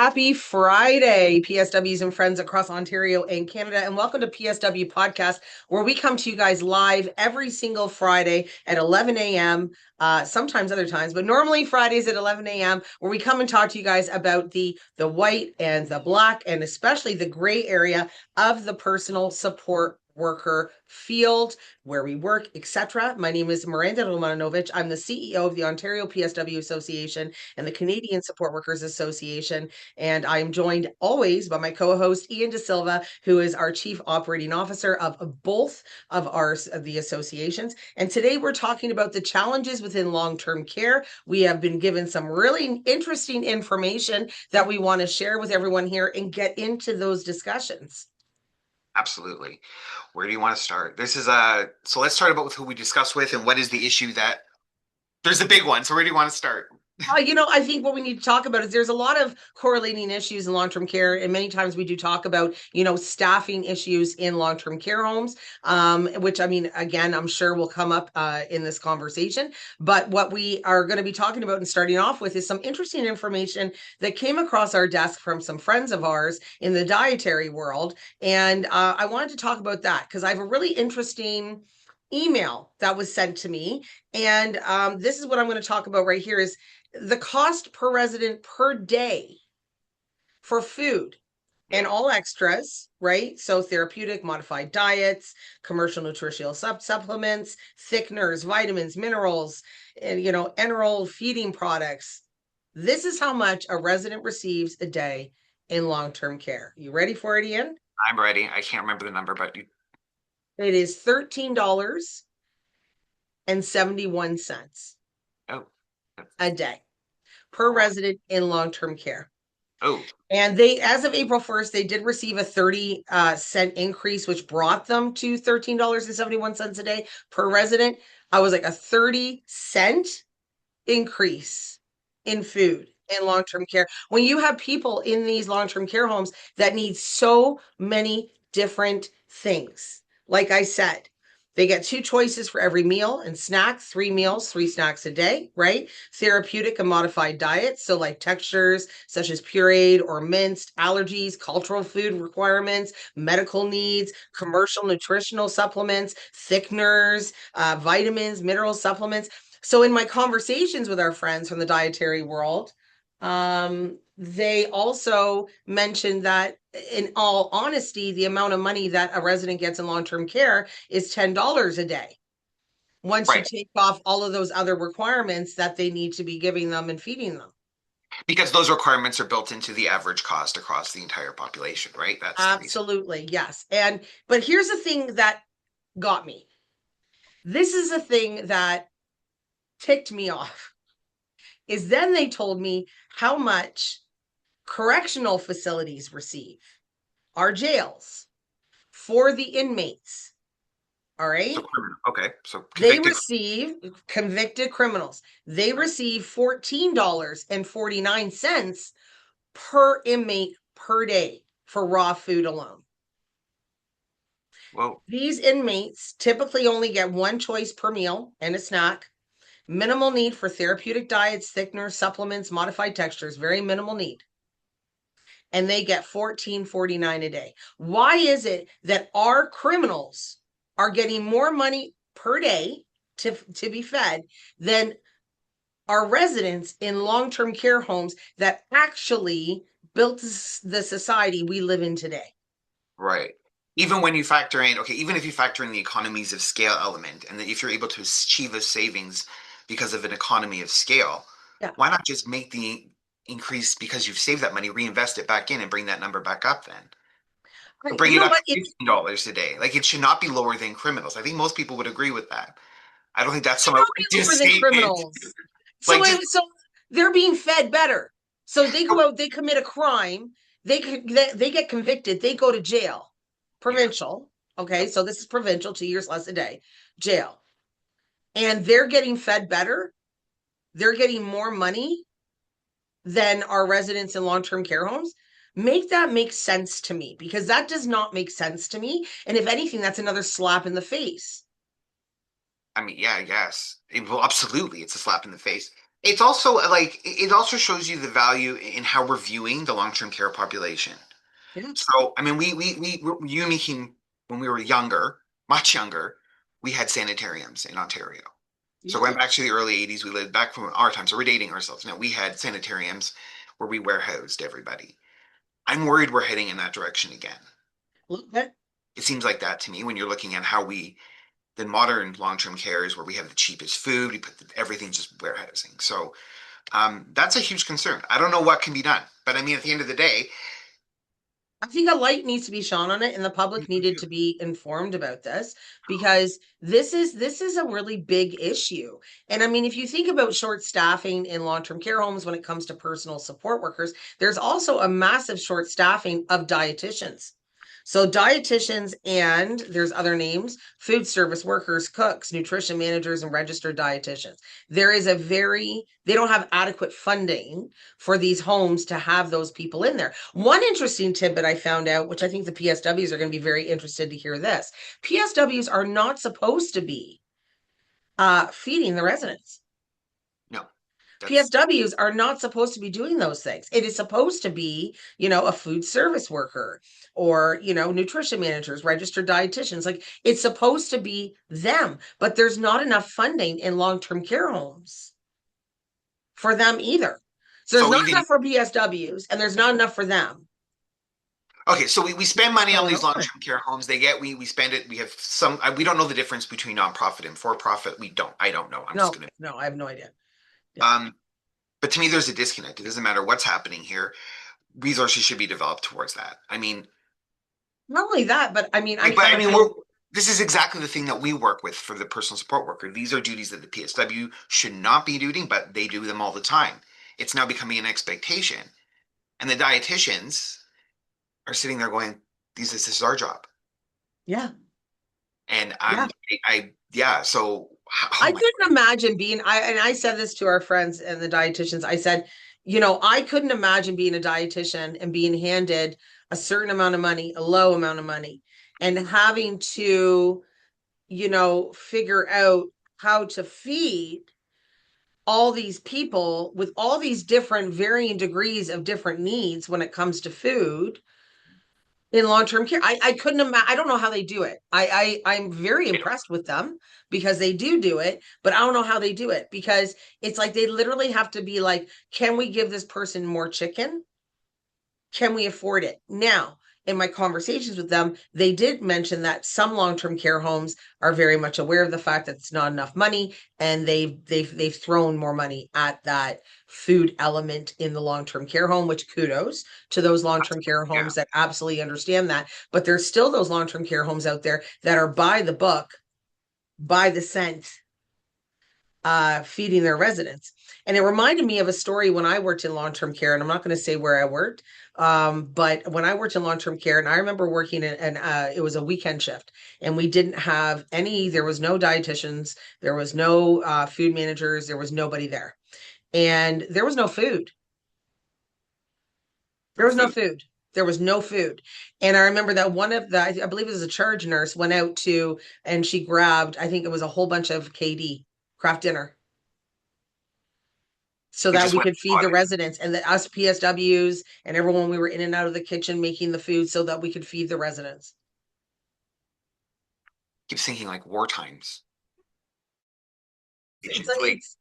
Happy Friday, PSWs and friends across Ontario and Canada, and welcome to PSW Podcast, where we come to you guys live every single Friday at 11 a.m. Sometimes other times, but normally Fridays at 11 a.m., where we come and talk to you guys about the white and the black, and especially the gray area of the personal support worker field where we work, etc. My name is Miranda Romanovich. I'm the CEO of the Ontario PSW Association and the Canadian Support Workers Association. And I'm joined always by my co-host, Ian De Silva, who is our Chief Operating Officer of both of the associations. And today we're talking about the challenges within long-term care. We have been given some really interesting information that we want to share with everyone here and get into those discussions. Absolutely. Where do you want to start? So let's start about with who we discuss with and what is the issue that there's a big one. So where do you want to start? I think what we need to talk about is there's a lot of correlating issues in long-term care, and many times we do talk about, staffing issues in long-term care homes, which I mean, again, I'm sure will come up in this conversation. But what we are going to be talking about and starting off with is some interesting information that came across our desk from some friends of ours in the dietary world, and I wanted to talk about that because I have a really interesting email that was sent to me, and this is what I'm going to talk about right here is the cost per resident per day for food and Yeah. all extras, right? So therapeutic, modified diets, commercial nutritional supplements, thickeners, vitamins, minerals, and enteral feeding products. This is how much a resident receives a day in long-term care. You ready for it, Ian? I'm ready. I can't remember the number, but It is $13.71 oh, a day per oh, resident in long-term care. oh, And they, as of April 1st, they did receive a 30 cent increase, which brought them to $13.71 a day per resident. I was like a 30 cent increase in food and long-term care. When you have people in these long-term care homes that need so many different things, like I said, they get two choices for every meal and snacks, three meals, three snacks a day, right? Therapeutic and modified diets. So, like textures such as pureed or minced, allergies, cultural food requirements, medical needs, commercial nutritional supplements, thickeners, vitamins, mineral supplements. So, in my conversations with our friends from the dietary world, they also mentioned that, in all honesty, the amount of money that a resident gets in long-term care is $10 a day. Once you right. take off all of those other requirements that they need to be giving them and feeding them. Because those requirements are built into the average cost across the entire population, right? That's the reason. Absolutely, yes. But here's the thing that got me. This is the thing that ticked me off. Is then they told me how much correctional facilities receive, our jails, for the inmates. All So right. criminal. Okay. So They convicted. receive convicted criminals. They receive $14.49 per inmate per day for raw food alone. Well, These inmates typically only get one choice per meal and a snack. Minimal need for therapeutic diets, thickeners, supplements, modified textures, very minimal need. And they get $14.49 a day. Why is it that our criminals are getting more money per day to be fed than our residents in long-term care homes that actually built the society we live in today? right. Even when you factor in, okay, even if you factor in the economies of scale element, and that if you're able to achieve a savings because of an economy of scale, Yeah. why not just make the increase because you've saved that money, reinvest it back in and bring that number back up then? Or bring You it know up what? to $15 a day. Like it should not be lower than criminals. I think most people would agree with that. I don't think It that's should some not be outrageous lower than statement. criminals. Like just So they're being fed better. So they go out, they commit a crime, they get convicted, they go to jail, yeah. provincial. Okay, Yep. so this is provincial, 2 years less a day, jail, and they're getting fed better. They're getting more money than our residents in long-term care homes. Make that make sense to me, because that does not make sense to me. And if anything, that's another slap in the face. I mean, yeah, I guess. Well, absolutely, it's a slap in the face. It's also like it also shows you the value in how we're viewing the long-term care population. Yeah. So, I mean, you and me came when we were younger, much younger, we had sanitariums in Ontario. So Yeah. going back to the early 80s, we lived back from our time. So we're dating ourselves now. We had sanitariums where we warehoused everybody. I'm worried we're heading in that direction again. Look, that It seems like that to me when you're looking at how the modern long-term care is where we have the cheapest food, we put everything's just warehousing. So that's a huge concern. I don't know what can be done, but I mean, at the end of the day, I think a light needs to be shone on it, and the public needed to be informed about this because this is a really big issue. And I mean, if you think about short staffing in long-term care homes when it comes to personal support workers, there's also a massive short staffing of dietitians. So dietitians and there's other names, food service workers, cooks, nutrition managers, and registered dietitians. There is a very, they don't have adequate funding for these homes to have those people in there. One interesting tidbit I found out, which I think the PSWs are going to be very interested to hear this. PSWs are not supposed to be feeding the residents. no, that's PSWs are not supposed to be doing those things. It is supposed to be, a food service worker or, nutrition managers, registered dietitians. Like it's supposed to be them, but there's not enough funding in long-term care homes for them either. So there's so not even enough for PSWs and there's not enough for them. okay. So we spend What's money on going these on? long-term care homes. We spend it. We have some. We don't know the difference between nonprofit and for-profit. We don't. I don't know. I'm just No, gonna. no, I have no idea. Yeah. Um, but to me, there's a disconnect. It doesn't matter what's happening here. Resources should be developed towards that. I mean, Not only that, but I mean, like, but I I'm mean, being, this is exactly the thing that we work with for the personal support worker. These are duties that the PSW should not be doing, but they do them all the time. It's now becoming an expectation. And the dietitians are sitting there going, this is our job. yeah, And yeah. yeah, so, oh I my, couldn't imagine being, I said this to our friends and the dietitians. I said, I couldn't imagine being a dietitian and being handed a certain amount of money, a low amount of money, and having to, figure out how to feed all these people with all these different varying degrees of different needs when it comes to food in long-term care. I couldn't imagine. I don't know how they do it. I'm very impressed with them because they do it, but I don't know how they do it because it's like they literally have to be like, can we give this person more chicken? Can we afford it? Now, in my conversations with them, they did mention that some long-term care homes are very much aware of the fact that it's not enough money, and they've thrown more money at that food element in the long-term care home, which kudos to those long-term care yeah. homes that absolutely understand that. But there's still those long-term care homes out there that are by the book, by the cent, feeding their residents. And it reminded me of a story when I worked in long term care, and I'm not going to say where I worked, but when I worked in long term care, and I remember working in, and it was a weekend shift, and we didn't have any. There was no dietitians, there was no food managers, there was nobody there, and there was no food. There No was no food. food. There was no food. And I remember that one of the, I believe it was a charge nurse, went out to, and she grabbed, I think it was a whole bunch of KD, craft dinner, so We that just we went could feed the residents and the us PSWs and everyone. We were in and out of the kitchen making the food so that we could feed the residents. keep thinking like war times. It's Like, it's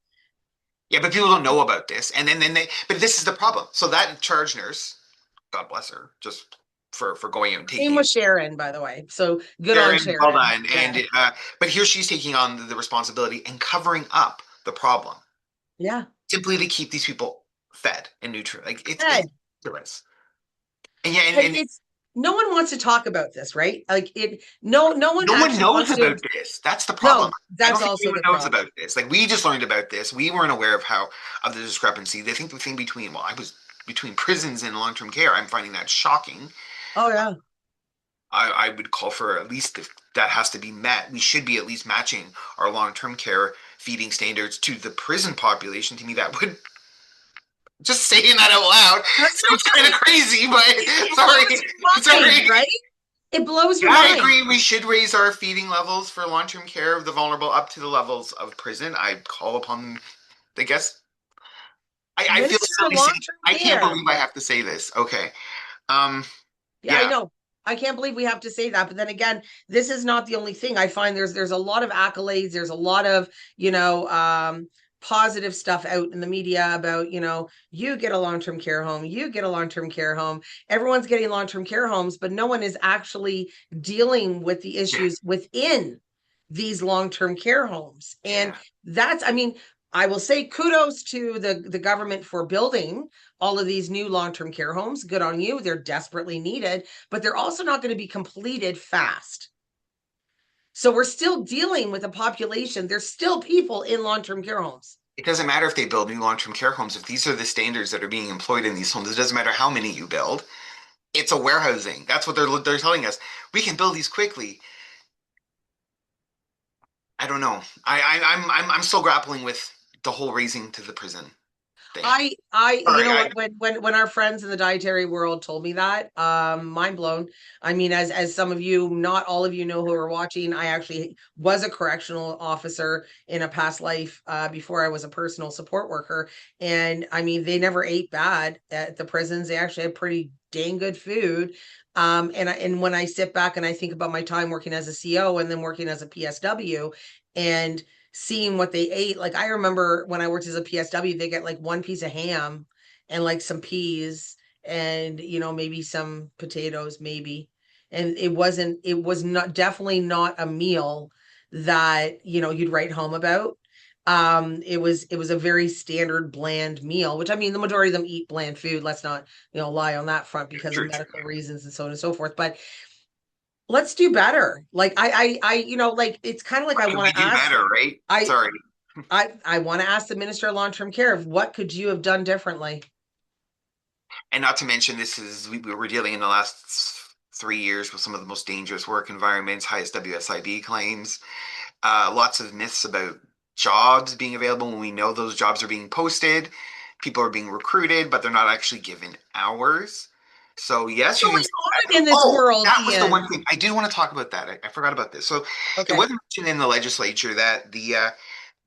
yeah, but people don't know about this. And then but this is the problem. So that charge nurse, God bless her, just for going out and name taking was Sharon, by the way. So good on Sharon, well Sharon. done. Yeah. But here she's taking on the responsibility and covering up the problem Yeah. simply to keep these people fed and nutrient. Like it's Ed. ridiculous. And yeah, And and it's no one wants to talk about this, right? Like it no one no one actually knows wants to. about this. That's the problem. No, I don't that's think also anyone the knows problem. about this. Like we just learned about this. We weren't aware of the discrepancy. They think the thing between I was between prisons and long-term care. I'm finding that shocking. Oh yeah. I would call for at least if that has to be met, we should be at least matching our long-term care feeding standards to the prison population. To me, that would just saying that out loud sounds kind of crazy, but It blows sorry, your mind, sorry. right? It blows Yeah, your I mind. agree. We should raise our feeding levels for long-term care of the vulnerable up to the levels of prison. I call upon, I guess, I feel Minister of silly saying, long-term I can't care. believe I have to say this. Okay. Um, Yeah, I yeah, know. I can't believe we have to say that. But then again, this is not the only thing. I find there's a lot of accolades, there's a lot of, positive stuff out in the media about, you get a long-term care home, you get a long-term care home. Everyone's getting long-term care homes, but no one is actually dealing with the yeah, issues within these long-term care homes. And yeah. I mean, I will say kudos to the government for building all of these new long-term care homes. Good on you. They're desperately needed, but they're also not going to be completed fast. So we're still dealing with a population. There's still people in long-term care homes. It doesn't matter if they build new long-term care homes. If these are the standards that are being employed in these homes, it doesn't matter how many you build. It's a warehousing. That's what they're telling us. We can build these quickly. I don't know. I'm still grappling with the whole raising to the prison thing. You Sorry, know what, when our friends in the dietary world told me that, mind blown. I mean, as some of you, not all of you know who are watching, I actually was a correctional officer in a past life, before I was a personal support worker. And I mean, they never ate bad at the prisons. They actually had pretty dang good food. And when I sit back and I think about my time working as a CO and then working as a PSW, and seeing what they ate. Like I remember when I worked as a PSW, they get like one piece of ham and like some peas and maybe some potatoes, maybe. And it was not definitely not a meal that, you'd write home about. It was a very standard bland meal, which I mean the majority of them eat bland food. Let's not, lie on that front because of true, true. medical reasons and so on and so forth. But let's do better. Like like it's kind of like What I can want we to do ask better, right? I Sorry. I want to ask the Minister of Long-Term Care, what could you have done differently? And not to mention, we were dealing in the last 3 years with some of the most dangerous work environments, highest WSIB claims, lots of myths about jobs being available when we know those jobs are being posted. People are being recruited, but they're not actually given hours. So yes, you can Going say on that. in this Oh, world, that was the one Ian. thing I do want to talk about. That I forgot about this. So it Okay. wasn't mentioned in the legislature that the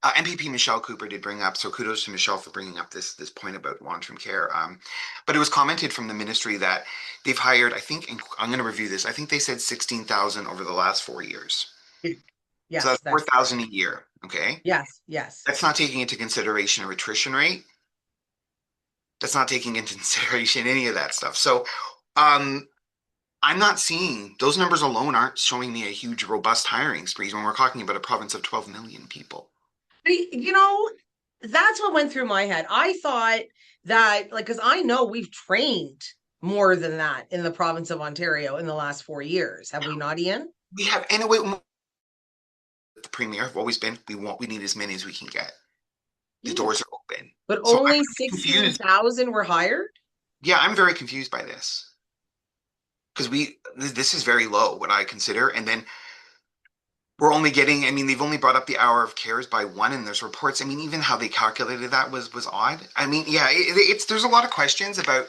MPP Michelle Cooper did bring up. So kudos to Michelle for bringing up this point about long-term care. But it was commented from the ministry that they've hired. I think I'm going to review this. I think they said 16,000 over the last 4 years. So Yes, that's four that's thousand correct. a year. Okay, Yes, yes. that's not taking into consideration a attrition rate. That's not taking into consideration any of that stuff. So, um, I'm not seeing those numbers alone aren't showing me a huge, robust hiring sprees when we're talking about a province of 12 million people. You know, that's what went through my head. I thought that, like, because I know we've trained more than that in the province of Ontario in the last 4 years. Have we not, Ian? We have, anyway, the premier have always been, we need as many as we can get. The Yeah. doors are open. But So I'm only really confused. 16,000 were hired? Yeah, I'm very confused by this because this is very low, what I consider. And then we're only getting, I mean, they've only brought up the hour of cares by one, and there's reports. I mean, even how they calculated that was odd. I mean, yeah, it's there's a lot of questions about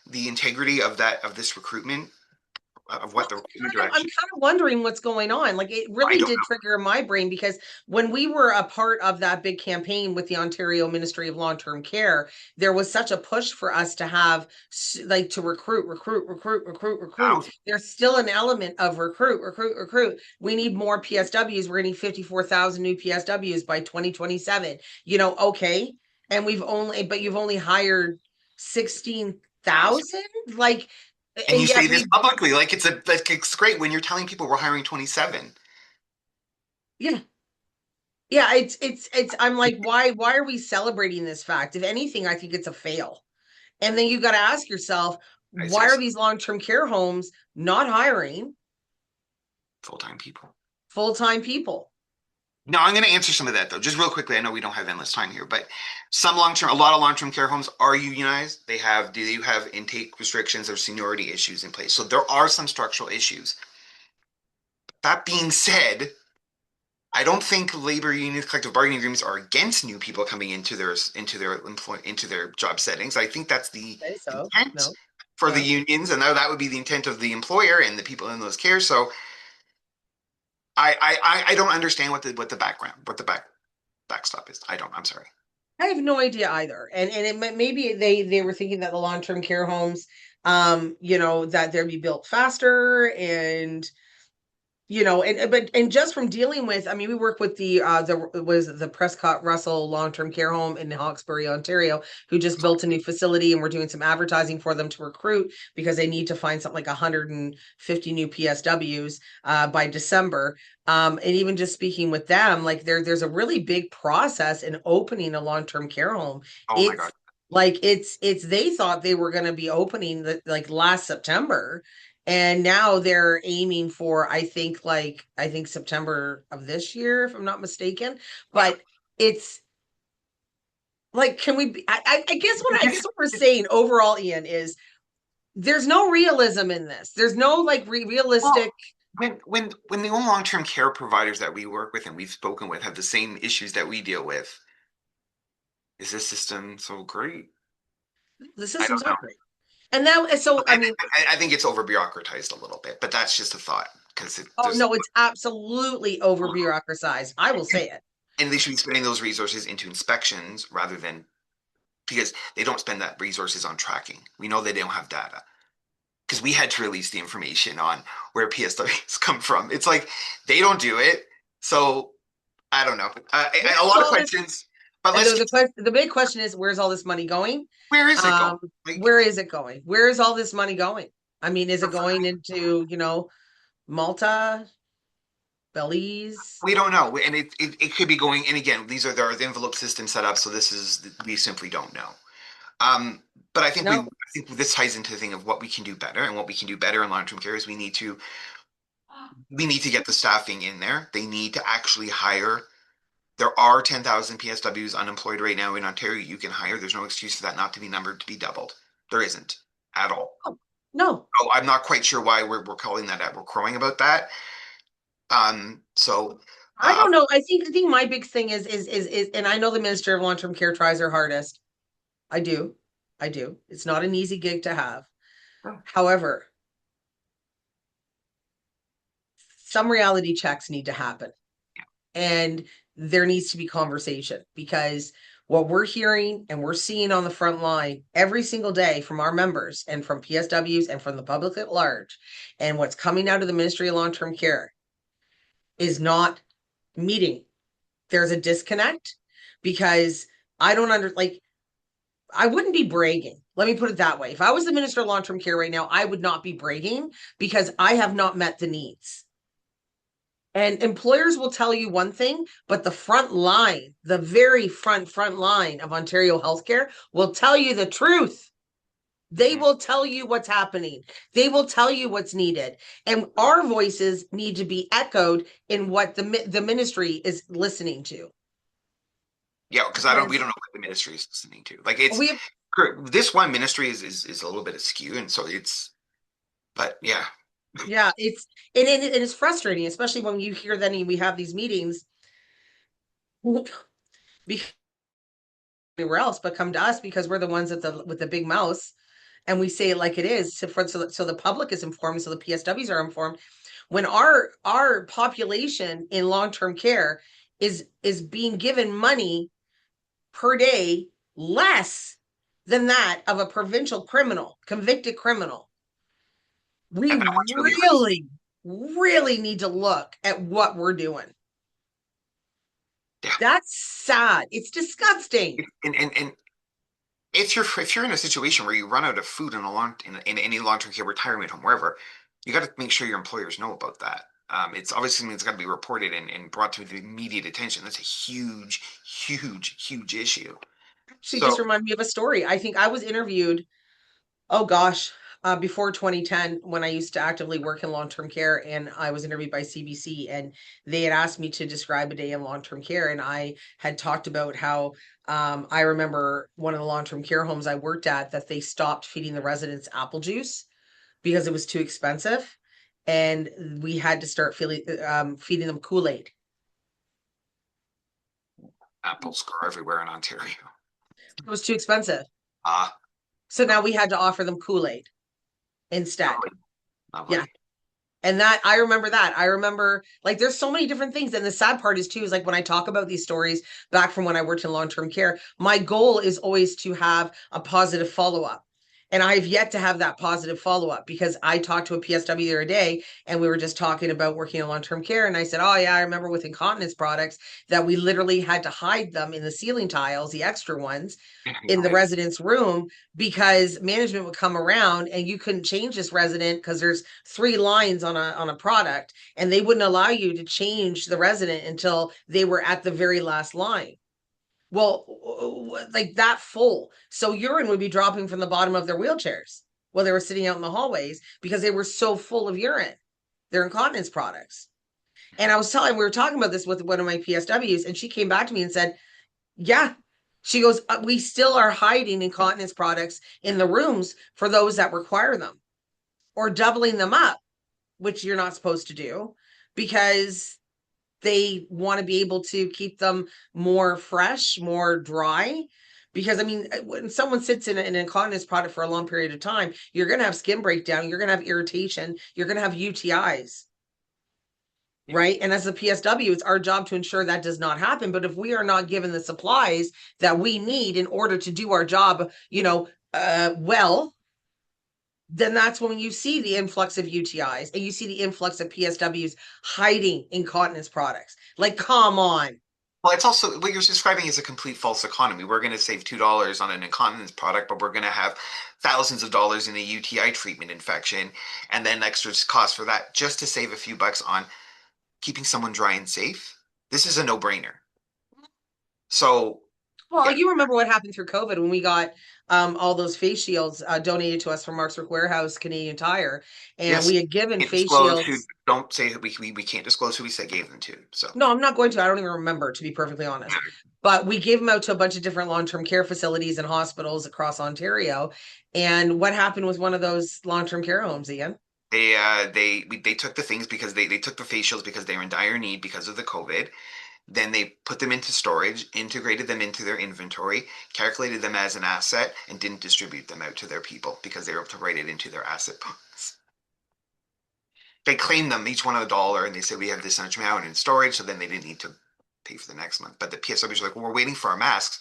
the integrity of this recruitment, of Well, what the recruitment I'm direction. kind of wondering what's going on. Like it I really don't did know. trigger in my brain because when we were a part of that big campaign with the Ontario Ministry of Long-Term Care, there was such a push for us to have like to recruit. Thousands. There's still an element of recruit. We need more PSWs. We're gonna need 54,000 new PSWs by 2027. Okay. And but you've only hired 16,000? Like, And and you yet say this we publicly, like it's great when you're telling people we're hiring 27. yeah. Yeah, it's I'm like, why are we celebrating this fact? If anything, I think it's a fail. And then you got to ask yourself, I why say are these long-term care homes not hiring full-time people. full-time people? No, I'm going to answer some of that though, just real quickly. I know we don't have endless time here, but a lot of long-term care homes are unionized. Do you have intake restrictions or seniority issues in place? So there are some structural issues. That being said, I don't think labor unions, collective bargaining agreements are against new people coming into their job settings. I think that's the Say so. intent No. for the Yeah. unions, and that would be the intent of the employer and the people in those cares. So I don't understand what the background, what the backstop is. I don't. I'm sorry. I have no idea either. And maybe they were thinking that the long-term care homes, that they'd be built faster and and just from dealing with, I mean, we work with the Prescott Russell long-term care home in Hawkesbury, Ontario, who just built a new facility, and we're doing some advertising for them to recruit because they need to find something like 150 new PSWs by December. And even just speaking with them, like there's a really big process in opening a long-term care home. Oh my It's God. like it's they thought they were going to be opening like last September, and now they're aiming for, I think September of this year, if I'm not mistaken. Yeah. But it's like, can we be, I guess It's- what we're saying overall, Ian, is there's no realism in this. There's no like well, realistic. when the only long-term care providers that we work with and we've spoken with have the same issues that we deal with, is this system so great? The I system's don't know. not great. And now, so I I, mean, I think it's over bureaucratized a little bit, but that's just a thought because oh there's no, it's absolutely over bureaucratized. I will say it. and they should be spending those resources into inspections rather than because they don't spend that resources on tracking. We know they don't have data because we had to release the information on where PSWs come from. It's like they don't do it, so I don't know. A Where's lot of all this? questions, but And let's the big question is, where's all this money going? where is it going? Like Where is it going? Where is all this money going? I mean, is it going into, Malta, Belize? we don't know, and it could be going. And again, these are there are the envelope system set up, so this is we simply don't know. Um, but I No. think this ties into the thing of what we can do better, and what we can do better in long-term care is we need to get the staffing in there. They need to actually hire. There are 10,000 PSWs unemployed right now in Ontario. You can hire. There's no excuse for that not to be numbered to be doubled. There isn't at all. No. So I'm not quite sure why we're calling that out. We're crowing about that. So I uh, don't know. I think my big thing is, and I know the Minister of Long-Term Care tries her hardest. I do. I do. It's not an easy gig to have. However, some reality checks need to happen. And there needs to be conversation, because what we're hearing and we're seeing on the front line every single day from our members and from PSWs and from the public at large, and what's coming out of the Ministry of Long-Term Care is not meeting. There's a disconnect, because I don't like, I wouldn't be bragging. Let me put it that way. If I was the Minister of Long-Term Care right now, I would not be bragging, because I have not met the needs. And employers will tell you one thing, but the front line, the very front line of Ontario healthcare will tell you the truth. They mhm. will tell you what's happening. They will tell you what's needed. And our voices need to be echoed in what the ministry is listening to. Yeah, because I don't we Because don't know what the ministry is listening to. Like it's we have, this one ministry is a little bit askew, and so it's but yeah, yeah, it is frustrating, especially when you hear that we have these meetings anywhere else, but come to us because we're the ones with the big mouse, and we say it like it is, so the public is informed, so the PSWs are informed. When our population in long-term care is being given money per day less than that of a provincial criminal, convicted criminal, we and that one's really hurting. really need to look at what we're doing. Yeah, That's sad. It's disgusting. and if you're in a situation where you run out of food in any long-term care retirement home wherever, you got to make sure your employers know about that. It's obviously something that's got to be reported and brought to the immediate attention. That's a huge issue. Actually, just So remind me of a story. I think I was interviewed, oh gosh, before 2010, when I used to actively work in long-term care, and I was interviewed by CBC, and they had asked me to describe a day in long-term care, and I had talked about how I remember one of the long-term care homes I worked at, that they stopped feeding the residents apple juice because it was too expensive, and we had to start feeding them Kool-Aid. apples grow everywhere in Ontario. It was too expensive. Ah, So now we had to offer them Kool-Aid instead. lovely, Yeah. lovely. And that I remember that. I remember like there's so many different things. And the sad part is too, is like when I talk about these stories back from when I worked in long-term care, my goal is always to have a positive follow-up. And I've yet to have that positive follow-up because I talked to a PSW the other day and we were just talking about working in long-term care. And I said, oh yeah, I remember with incontinence products that we literally had to hide them in the ceiling tiles, the extra ones, in the resident's room because management would come around and you couldn't change this resident because there's three lines on a product and they wouldn't allow you to change the resident until they were at the very last line. Well, like that full. So urine would be dropping from the bottom of their wheelchairs while they were sitting out in the hallways because they were so full of urine, their incontinence products. And we were talking about this with one of my PSWs, and she came back to me and said, yeah. She goes, we still are hiding incontinence products in the rooms for those that require them or doubling them up, which you're not supposed to do because they want to be able to keep them more fresh, more dry. Because I mean, when someone sits in an incontinence product for a long period of time, you're going to have skin breakdown, you're going to have irritation, you're going to have UTIs, right? And as a PSW, it's our job to ensure that does not happen. But if we are not given the supplies that we need in order to do our job, well, then that's when you see the influx of UTIs and you see the influx of PSWs hiding incontinence products. Like, come on. Well, it's also what you're describing is a complete false economy. We're going to save $2 on an incontinence product, but we're going to have thousands of dollars in a UTI treatment infection, and then extra cost for that just to save a few bucks on keeping someone dry and safe. This is a no-brainer. So, Well, yeah, you remember what happened through COVID when we got all those face shields donated to us from Mark's Work Warehouse, Canadian Tire, and yes, we had given can't face disclose who. shields. Don't say we can't disclose who we said gave them to. So, No, I'm not going to. I don't even remember, to be perfectly honest. But we gave them out to a bunch of different long-term care facilities and hospitals across Ontario. And what happened with one of those long-term care homes, Ian? they took the things because they took the facials because they were in dire need because of the COVID. Then they put them into storage, integrated them into their inventory, calculated them as an asset, and didn't distribute them out to their people because they were able to write it into their asset books. They claimed them each one $1, and they said we have this much amount in storage, so then they didn't need to pay for the next month. But the PSWs are like, well, we're waiting for our masks.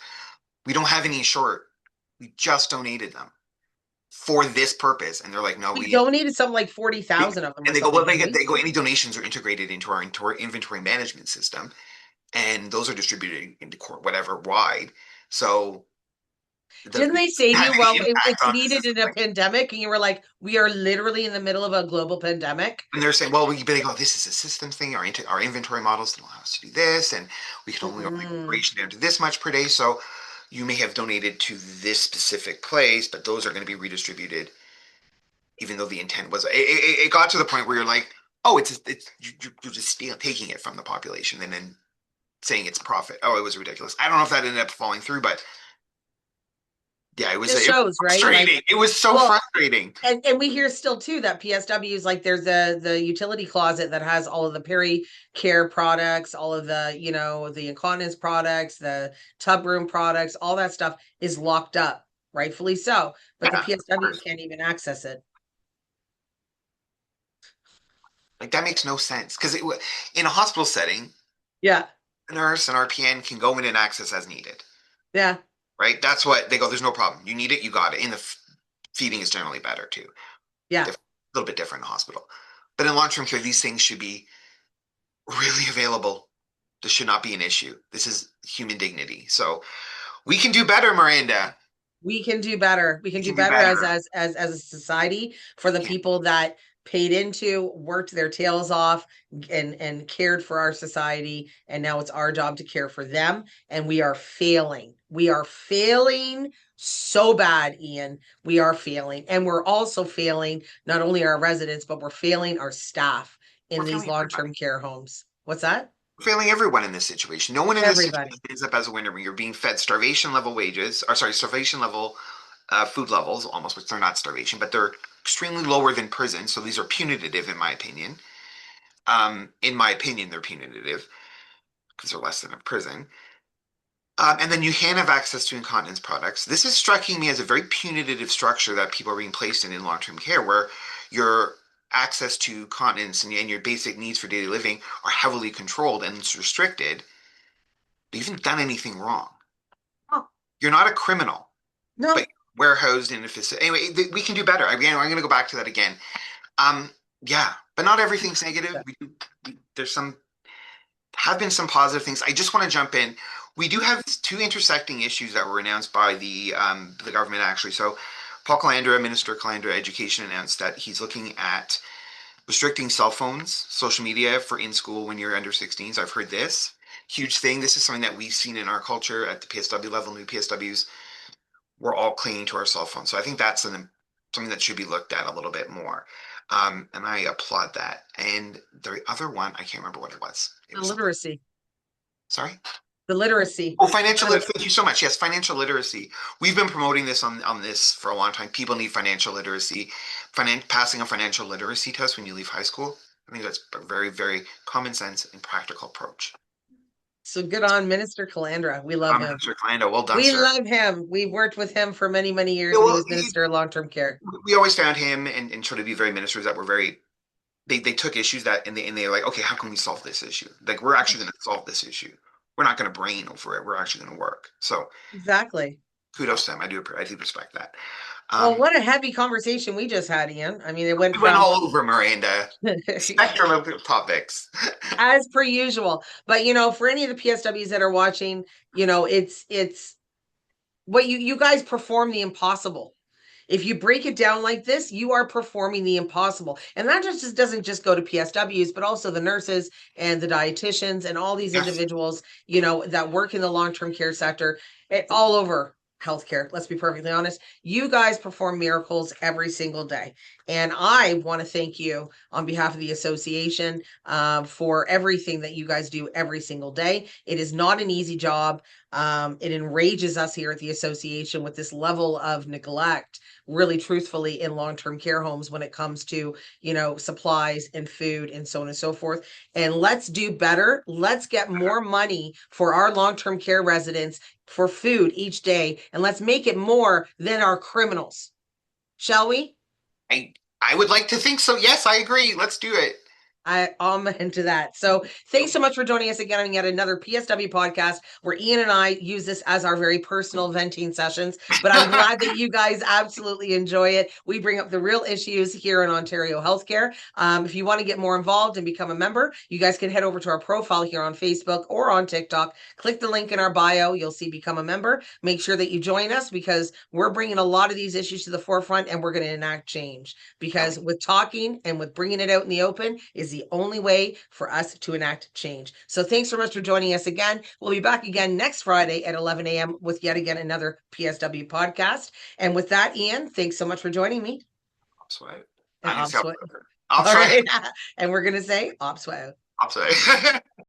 We don't have any short. We just donated them for this purpose, and they're like, no, We we. donated something like 40,000 of them or And they go, well, something, didn't we? they go, any donations are integrated into our inventory management system, and those are distributed into court, whatever wide. So Didn't the they say to you, well, impact it's on this needed is in a like, pandemic? And you were like, we are literally in the middle of a global pandemic. and they're saying, well, they go, this is a system thing. Our inventory models don't allow us to do this, and we can only Mm-mm. operation down to this much per day. So you may have donated to this specific place, but those are going to be redistributed, even though the intent was. It got to the point where you're like, oh, it's you're just taking it from the population and then saying it's profit. Oh, it was ridiculous. I don't know if that ended up falling through, but yeah, Just it was shows, right? Like, frustrating. It was so well, frustrating. and we hear still too that PSW is like there's the utility closet that has all of the peri care products, all of the the incontinence products, the tub room products, all that stuff is locked up, rightfully so. But the Yeah, of PSWs course. can't even access it. Like that makes no sense because in a hospital setting, Yeah, a nurse and RPN can go in and access as needed, yeah, right? That's what they go. There's no problem. You need it, you got it. In the feeding is generally better too. yeah. A little bit different in the hospital, but in long-term care, these things should be really available. This should not be an issue. This is human dignity. So we can do better, Miranda. We can do better. We can We do can do better better. as a society for the Yeah, people that paid into, worked their tails off, and cared for our society. And now it's our job to care for them. And we are failing. We are failing so bad, Ian. We are failing. And we're also failing not only our residents, but we're failing our staff in we're these failing everybody. long-term care homes. What's that? We're failing everyone in this situation. No one in this situation Everybody. ends up as a winner when you're being fed starvation level wages, or sorry, starvation level food levels, almost, which they're not starvation, but they're extremely lower than prison. So these are punitive, in my opinion. In my opinion, they're punitive because they're less than a prison. And then you can have access to incontinence products. This is striking me as a very punitive structure that people are being placed in long-term care, where you're access to continence and your basic needs for daily living are heavily controlled and it's restricted, but you haven't done anything wrong. Oh, You're not a criminal, but no. warehoused in a facility. Anyway, we can do better. Again, I'm going to go back to that again. Um, yeah, but not everything's negative. There's some have been some positive things. I just want to jump in. We do have two intersecting issues that were announced by the government actually. So, Paul Calandra, Minister Calandra, Education, announced that he's looking at restricting cell phones, social media for in school when you're under 16s. I've heard this huge thing. This is something that we've seen in our culture at the PSW level, new PSWs. We're all clinging to our cell phones. So I think that's something that should be looked at a little bit more. And I applaud that. And the other one, I can't remember what it was. It The was something. literacy. Sorry? The literacy. Oh, financial literacy. Thank you so much. Yes, financial literacy. We've been promoting this on this for a long time. People need financial literacy. Passing a financial literacy test when you leave high school. I think that's a very, very common sense and practical approach. So good on Minister Calandra. We love him. Mr. Kalando, well done, We sir. love him. We've worked with him for many, many Yeah, years when he well, was Minister of Long-Term Care. we always found him and sort of be very ministers that were very they took issues that and they're like, okay, how can we solve this issue? Like we're actually going to solve this issue. We're not going to brain over it. We're actually going to work. So Exactly. kudos to them. I do respect that. Well, Um, what a heavy conversation we just had, Ian. I mean, it went we went from all over Miranda spectrum of topics. as per usual. But for any of the PSWs that are watching, it's what you guys perform the impossible. If you break it down like this, you are performing the impossible. And that just doesn't just go to PSWs, but also the nurses and the dietitians and all these Yes. individuals, that work in the long-term care sector, all over healthcare. Let's be perfectly honest. You guys perform miracles every single day. And I want to thank you on behalf of the association for everything that you guys do every single day. It is not an easy job. It enrages us here at the association with this level of neglect, really truthfully, in long-term care homes when it comes to supplies and food and so on and so forth. And let's do better. Let's get more money for our long-term care residents for food each day, and let's make it more than our criminals, shall we? I I would like to think so. Yes, I agree. Let's do it. I'm into that. So thanks so much for joining us again on yet another PSW podcast where Ian and I use this as our very personal venting sessions. But I'm glad that you guys absolutely enjoy it. We bring up the real issues here in Ontario healthcare. If you want to get more involved and become a member, you guys can head over to our profile here on Facebook or on TikTok. Click the link in our bio. You'll see become a member. Make sure that you join us because we're bringing a lot of these issues to the forefront and we're going to enact change. Because with talking and with bringing it out in the open is the only way for us to enact change. So thanks so much for joining us again. We'll be back again next Friday at 11 a.m. with yet again another PSW podcast. And with that, Ian, thanks so much for joining me. Opsway. And I can say Opsway. Opsway. All right. And we're going to say Opsway. Opsway.